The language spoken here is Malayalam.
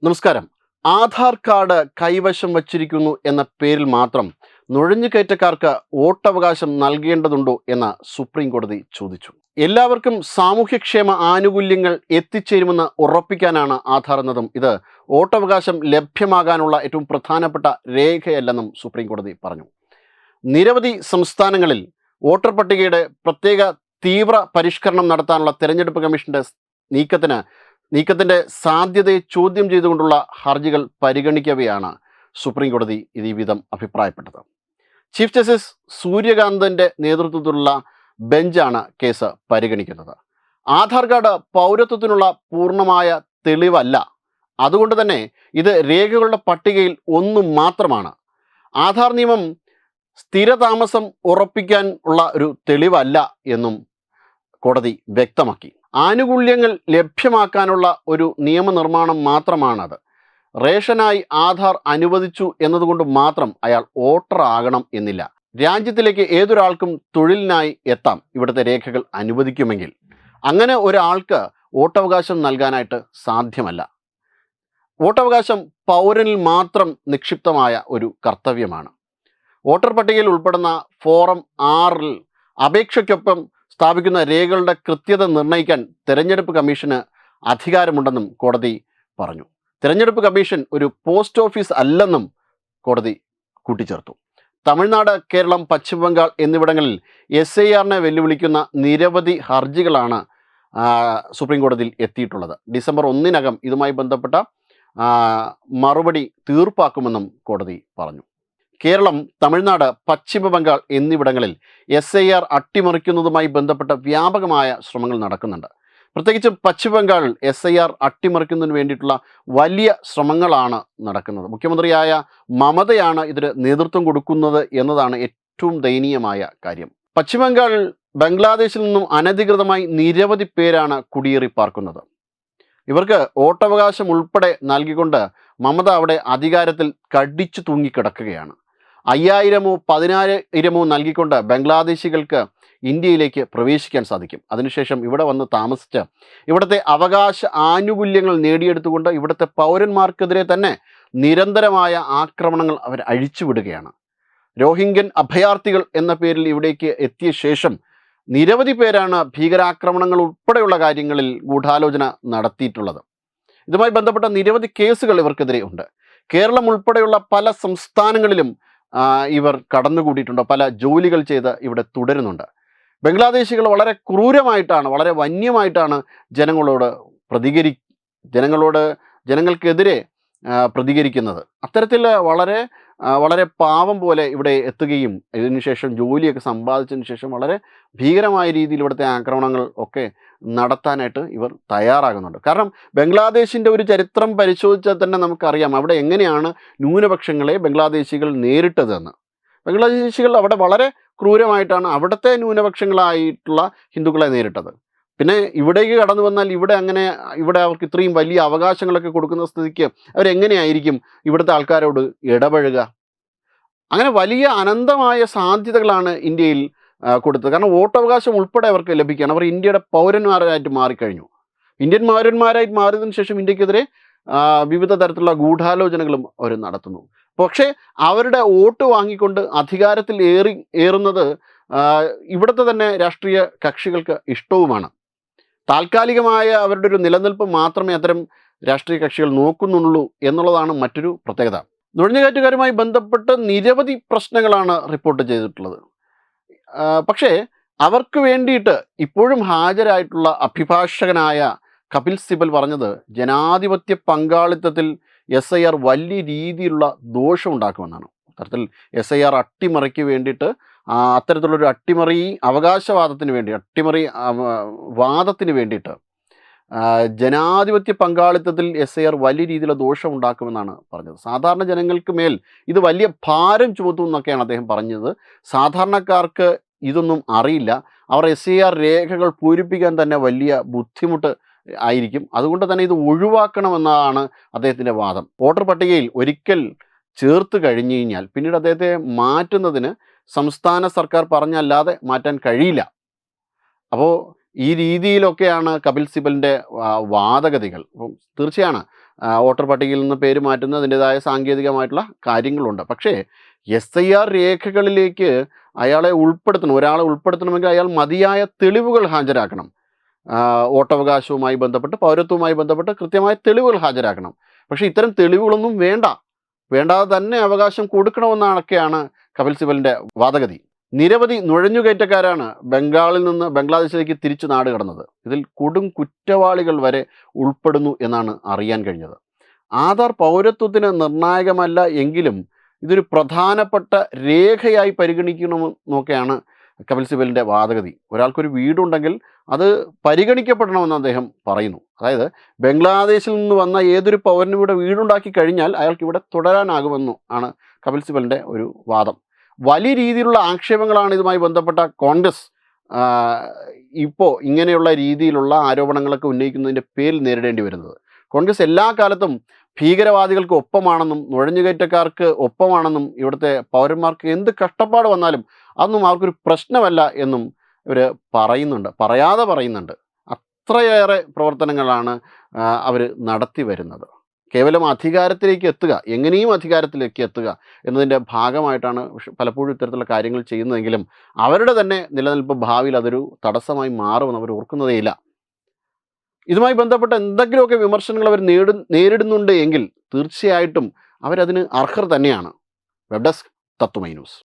നമസ്കാരം. ആധാർ കാർഡ് കൈവശം വച്ചിരിക്കുന്നു എന്ന പേരിൽ മാത്രം നുഴഞ്ഞുകയറ്റക്കാർക്ക് വോട്ടവകാശം നൽകേണ്ടതുണ്ടോ എന്ന് സുപ്രീം കോടതി ചോദിച്ചു. എല്ലാവർക്കും സാമൂഹ്യക്ഷേമ ആനുകൂല്യങ്ങൾ എത്തിച്ചേരുമെന്ന് ഉറപ്പിക്കാനാണ് ആധാർ എന്നതും ഇത് വോട്ടവകാശം ലഭ്യമാകാനുള്ള ഏറ്റവും പ്രധാനപ്പെട്ട രേഖയല്ലെന്നും സുപ്രീം കോടതി പറഞ്ഞു. നിരവധി സംസ്ഥാനങ്ങളിൽ വോട്ടർ പട്ടികയുടെ പ്രത്യേക തീവ്ര പരിഷ്കരണം നടത്താനുള്ള തെരഞ്ഞെടുപ്പ് കമ്മീഷന്റെ നീക്കത്തിൻ്റെ സാധ്യതയെ ചോദ്യം ചെയ്തുകൊണ്ടുള്ള ഹർജികൾ പരിഗണിക്കവെയാണ് സുപ്രീം കോടതി ഈ വിധം അഭിപ്രായപ്പെട്ടത്. ചീഫ് ജസ്റ്റിസ് സൂര്യകാന്തൻ്റെ നേതൃത്വത്തിലുള്ള ബെഞ്ചാണ് കേസ് പരിഗണിക്കുന്നത്. ആധാർ കാർഡ് പൗരത്വത്തിനുള്ള പൂർണ്ണമായ തെളിവല്ല. അതുകൊണ്ട് തന്നെ ഇത് രേഖകളുടെ പട്ടികയിൽ ഒന്നും മാത്രമാണ്. ആധാർ നിയമം സ്ഥിരതാമസം ഉറപ്പിക്കാൻ ഉള്ള ഒരു തെളിവല്ല എന്നും കോടതി വ്യക്തമാക്കി. ആനുകൂല്യങ്ങൾ ലഭ്യമാക്കാനുള്ള ഒരു നിയമനിർമ്മാണം മാത്രമാണത്. റേഷനായി ആധാർ അനുവദിച്ചു എന്നതുകൊണ്ട് മാത്രം അയാൾ വോട്ടർ ആകണം എന്നില്ല. രാജ്യത്തിലേക്ക് ഏതൊരാൾക്കും തൊഴിലിനായി എത്താം ഇവിടുത്തെ രേഖകൾ അനുവദിക്കുമെങ്കിൽ. അങ്ങനെ ഒരാൾക്ക് വോട്ടവകാശം നൽകാനായിട്ട് സാധ്യമല്ല. വോട്ടവകാശം പൗരനിൽ മാത്രം നിക്ഷിപ്തമായ ഒരു കർത്തവ്യമാണ്. വോട്ടർ പട്ടികയിൽ ഉൾപ്പെടുന്ന ഫോറം 6 അപേക്ഷയ്ക്കൊപ്പം സ്ഥാപിക്കുന്ന രേഖകളുടെ കൃത്യത നിർണ്ണയിക്കാൻ തെരഞ്ഞെടുപ്പ് കമ്മീഷന് അധികാരമുണ്ടെന്നും കോടതി പറഞ്ഞു. തെരഞ്ഞെടുപ്പ് കമ്മീഷൻ ഒരു പോസ്റ്റ് ഓഫീസ് അല്ലെന്നും കോടതി കൂട്ടിച്ചേർത്തു. തമിഴ്നാട്, കേരളം, പശ്ചിമ ബംഗാൾ എന്നിവിടങ്ങളിൽ SIRനെ വെല്ലുവിളിക്കുന്ന നിരവധി ഹർജികളാണ് സുപ്രീം കോടതിയിൽ എത്തിയിട്ടുള്ളത്. ഡിസംബർ 1 ഇതുമായി ബന്ധപ്പെട്ട മറുപടി തീർപ്പാക്കുമെന്നും കോടതി പറഞ്ഞു. കേരളം, തമിഴ്നാട്, പശ്ചിമ ബംഗാൾ എന്നിവിടങ്ങളിൽ SIR അട്ടിമറിക്കുന്നതുമായി ബന്ധപ്പെട്ട വ്യാപകമായ ശ്രമങ്ങൾ നടക്കുന്നുണ്ട്. പ്രത്യേകിച്ച് പശ്ചിമ ബംഗാളിൽ SIR അട്ടിമറിക്കുന്നതിന് വേണ്ടിയിട്ടുള്ള വലിയ ശ്രമങ്ങളാണ് നടക്കുന്നത്. മുഖ്യമന്ത്രിയായ മമതയാണ് ഇതിന് നേതൃത്വം കൊടുക്കുന്നത് എന്നതാണ് ഏറ്റവും ദയനീയമായ കാര്യം. പശ്ചിമ ബംഗാളിൽ ബംഗ്ലാദേശിൽ നിന്നും അനധികൃതമായി നിരവധി പേരാണ് കുടിയേറി പാർക്കുന്നത്. ഇവർക്ക് വോട്ടവകാശം ഉൾപ്പെടെ നൽകിക്കൊണ്ട് മമത അവിടെ അധികാരത്തിൽ കടിച്ചു തൂങ്ങിക്കിടക്കുകയാണ്. 5000-ഓ 10000-ഓ നൽകിക്കൊണ്ട് ബംഗ്ലാദേശികൾക്ക് ഇന്ത്യയിലേക്ക് പ്രവേശിക്കാൻ സാധിക്കും. അതിനുശേഷം ഇവിടെ വന്ന് താമസിച്ച് ഇവിടുത്തെ അവകാശ ആനുകൂല്യങ്ങൾ നേടിയെടുത്തുകൊണ്ട് ഇവിടുത്തെ പൗരന്മാർക്കെതിരെ തന്നെ നിരന്തരമായ ആക്രമണങ്ങൾ അവർ അഴിച്ചുവിടുകയാണ്. രോഹിംഗ്യൻ അഭയാർത്ഥികൾ എന്ന പേരിൽ ഇവിടേക്ക് എത്തിയ ശേഷം നിരവധി പേരാണ് ഭീകരാക്രമണങ്ങൾ ഉൾപ്പെടെയുള്ള കാര്യങ്ങളിൽ ഗൂഢാലോചന നടത്തിയിട്ടുള്ളത്. ഇതുമായി ബന്ധപ്പെട്ട നിരവധി കേസുകൾ ഇവർക്കെതിരെ ഉണ്ട്. കേരളം ഉൾപ്പെടെയുള്ള പല സംസ്ഥാനങ്ങളിലും ഇവർ കടന്നുകൂടിയിട്ടുണ്ട്. പല ജോലികൾ ചെയ്ത് ഇവിടെ തുടരുന്നുണ്ട്. ബംഗ്ലാദേശികൾ വളരെ ക്രൂരമായിട്ടാണ്, വളരെ വന്യമായിട്ടാണ് ജനങ്ങൾക്കെതിരെ പ്രതികരിക്കുന്നത്. അത്തരത്തിൽ വളരെ വളരെ പാവം പോലെ ഇവിടെ എത്തുകയും ഇതിനുശേഷം ജോലിയൊക്കെ സമ്പാദിച്ചതിന് ശേഷം വളരെ ഭീകരമായ രീതിയിൽ ഇവിടുത്തെ ആക്രമണങ്ങൾ ഒക്കെ നടത്താനായിട്ട് ഇവർ തയ്യാറാകുന്നുണ്ട്. കാരണം ബംഗ്ലാദേശിൻ്റെ ഒരു ചരിത്രം പരിശോധിച്ചാൽ തന്നെ നമുക്കറിയാം അവിടെ എങ്ങനെയാണ് ന്യൂനപക്ഷങ്ങളെ ബംഗ്ലാദേശികൾ നേരിട്ടതെന്ന്. ബംഗ്ലാദേശികൾ അവിടെ വളരെ ക്രൂരമായിട്ടാണ് അവിടുത്തെ ന്യൂനപക്ഷങ്ങളായിട്ടുള്ള ഹിന്ദുക്കളെ നേരിട്ടത്. പിന്നെ ഇവിടേക്ക് കടന്നു വന്നാൽ ഇവിടെ അവർക്ക് ഇത്രയും വലിയ അവകാശങ്ങളൊക്കെ കൊടുക്കുന്ന സ്ഥിതിക്ക് അവരെങ്ങനെയായിരിക്കും ഇവിടുത്തെ ആൾക്കാരോട് ഇടപഴകുക? അങ്ങനെ വലിയ അനന്തമായ സാധ്യതകളാണ് ഇന്ത്യയിൽ കൊടുത്തത്. കാരണം വോട്ടവകാശം ഉൾപ്പെടെ അവർക്ക് ലഭിക്കുകയാണ്. അവർ ഇന്ത്യയുടെ പൗരന്മാരായിട്ട് മാറിക്കഴിഞ്ഞു. ഇന്ത്യൻ പൗരന്മാരായിട്ട് മാറിയതിനു ശേഷം ഇന്ത്യക്കെതിരെ വിവിധ തരത്തിലുള്ള ഗൂഢാലോചനകളും അവർ നടത്തുന്നു. പക്ഷേ അവരുടെ വോട്ട് വാങ്ങിക്കൊണ്ട് അധികാരത്തിൽ ഏറുന്നത് ഇവിടുത്തെ തന്നെ രാഷ്ട്രീയ കക്ഷികൾക്ക് ഇഷ്ടവുമാണ്. താൽക്കാലികമായ അവരുടെ ഒരു നിലനിൽപ്പ് മാത്രമേ അത്തരം രാഷ്ട്രീയ കക്ഷികൾ നോക്കുന്നുള്ളൂ എന്നുള്ളതാണ് മറ്റൊരു പ്രത്യേകത. നുഴഞ്ഞുകയറ്റുകാരുമായി ബന്ധപ്പെട്ട് നിരവധി പ്രശ്നങ്ങളാണ് റിപ്പോർട്ട് ചെയ്തിട്ടുള്ളത്. പക്ഷേ അവർക്ക് വേണ്ടിയിട്ട് ഇപ്പോഴും ഹാജരായിട്ടുള്ള അഭിഭാഷകനായ കപിൽ സിബൽ പറഞ്ഞത് ജനാധിപത്യ പങ്കാളിത്തത്തിൽ SIR വലിയ രീതിയിലുള്ള ദോഷമുണ്ടാക്കുമെന്നാണ്. അത്തരത്തിൽ SIR അട്ടിമറിക്ക് വേണ്ടിയിട്ട് അത്തരത്തിലുള്ളൊരു അട്ടിമറി വാദത്തിന് വേണ്ടിയിട്ട് ജനാധിപത്യ പങ്കാളിത്തത്തിൽ SIR വലിയ രീതിയിലുള്ള ദോഷമുണ്ടാക്കുമെന്നാണ് പറഞ്ഞത്. സാധാരണ ജനങ്ങൾക്ക് മേൽ ഇത് വലിയ ഭാരം ചുമത്തും എന്നൊക്കെയാണ് അദ്ദേഹം പറഞ്ഞത്. സാധാരണക്കാർക്ക് ഇതൊന്നും അറിയില്ല. അവർ SIR രേഖകൾ പൂരിപ്പിക്കാൻ തന്നെ വലിയ ബുദ്ധിമുട്ട് ആയിരിക്കും. അതുകൊണ്ട് തന്നെ ഇത് ഒഴിവാക്കണമെന്നാണ് അദ്ദേഹത്തിൻ്റെ വാദം. വോട്ടർ പട്ടികയിൽ ഒരിക്കൽ ചേർത്ത് കഴിഞ്ഞു കഴിഞ്ഞാൽ പിന്നീട് അദ്ദേഹത്തെ മാറ്റുന്നതിന് സംസ്ഥാന സർക്കാർ പറഞ്ഞല്ലാതെ മാറ്റാൻ കഴിയില്ല. അപ്പോൾ ഈ രീതിയിലൊക്കെയാണ് കപിൽ സിബലിൻ്റെ വാദഗതികൾ. അപ്പം തീർച്ചയാണ് വോട്ടർ പട്ടികയിൽ നിന്ന് പേര് മാറ്റുന്നതിൻ്റെതായ സാങ്കേതികമായിട്ടുള്ള കാര്യങ്ങളുണ്ട്. പക്ഷേ SIR രേഖകളിലേക്ക് അയാളെ ഉൾപ്പെടുത്തണം, ഒരാളെ ഉൾപ്പെടുത്തണമെങ്കിൽ അയാൾ മതിയായ തെളിവുകൾ ഹാജരാക്കണം. വോട്ടവകാശവുമായി ബന്ധപ്പെട്ട്, പൗരത്വവുമായി ബന്ധപ്പെട്ട് കൃത്യമായ തെളിവുകൾ ഹാജരാക്കണം. പക്ഷേ ഇത്തരം തെളിവുകളൊന്നും വേണ്ടാതെ തന്നെ അവകാശം കൊടുക്കണമെന്നൊക്കെയാണ് കപിൽ സിബലിൻ്റെ വാദഗതി. നിരവധി നുഴഞ്ഞുകയറ്റക്കാരാണ് ബംഗാളിൽ നിന്ന് ബംഗ്ലാദേശിലേക്ക് തിരിച്ചു നാട് കടന്നത്. ഇതിൽ കൊടും കുറ്റവാളികൾ വരെ ഉൾപ്പെടുന്നു എന്നാണ് അറിയാൻ കഴിഞ്ഞത്. ആധാർ പൗരത്വത്തിന് നിർണായകമല്ല എങ്കിലും ഇതൊരു പ്രധാനപ്പെട്ട രേഖയായി പരിഗണിക്കണമെന്നൊക്കെയാണ് കപിൽ സിബലിൻ്റെ വാദഗതി. ഒരാൾക്കൊരു വീടുണ്ടെങ്കിൽ അത് പരിഗണിക്കപ്പെടണമെന്ന് അദ്ദേഹം പറയുന്നു. അതായത് ബംഗ്ലാദേശിൽ നിന്ന് വന്ന ഏതൊരു പൗരനും ഇവിടെ വീടുണ്ടാക്കി കഴിഞ്ഞാൽ അയാൾക്ക് ഇവിടെ തുടരാനാകുമെന്നും ആണ് കപിൽ സിബലിൻ്റെ ഒരു വാദം. വലിയ രീതിയിലുള്ള ആക്ഷേപങ്ങളാണ് ഇതുമായി ബന്ധപ്പെട്ട കോൺഗ്രസ് ഇപ്പോൾ ഇങ്ങനെയുള്ള രീതിയിലുള്ള ആരോപണങ്ങളൊക്കെ ഉന്നയിക്കുന്നതിൻ്റെ പേരിൽ നേരിടേണ്ടി വരുന്നത്. കോൺഗ്രസ് എല്ലാ കാലത്തും ഭീകരവാദികൾക്ക് ഒപ്പമാണെന്നും നുഴഞ്ഞുകയറ്റക്കാർക്ക് ഒപ്പമാണെന്നും ഇവിടുത്തെ പൗരന്മാർക്ക് എന്ത് കഷ്ടപ്പാട് വന്നാലും അതൊന്നും അവർക്കൊരു പ്രശ്നമല്ല എന്നും ഇവർ പറയുന്നുണ്ട്. അത്രയേറെ പ്രവർത്തനങ്ങളാണ് അവർ നടത്തി വരുന്നത്. കേവലം അധികാരത്തിലേക്ക് എത്തുക, എങ്ങനെയും അധികാരത്തിലേക്ക് എത്തുക എന്നതിൻ്റെ ഭാഗമായിട്ടാണ് പലപ്പോഴും ഇത്തരത്തിലുള്ള കാര്യങ്ങൾ ചെയ്യുന്നതെങ്കിലും അവരുടെ തന്നെ നിലനിൽപ്പ് ഭാവിയിൽ അതൊരു തടസ്സമായി മാറുമെന്ന് അവർ ഓർക്കുന്നതേയില്ല. ഇതുമായി ബന്ധപ്പെട്ട എന്തെങ്കിലുമൊക്കെ വിമർശനങ്ങൾ അവർ നേരിടുന്നുണ്ട് എങ്കിൽ തീർച്ചയായിട്ടും അവരതിന് അർഹർ തന്നെയാണ്. വെബ് ഡെസ്ക് തത്വമൈ ന്യൂസ്.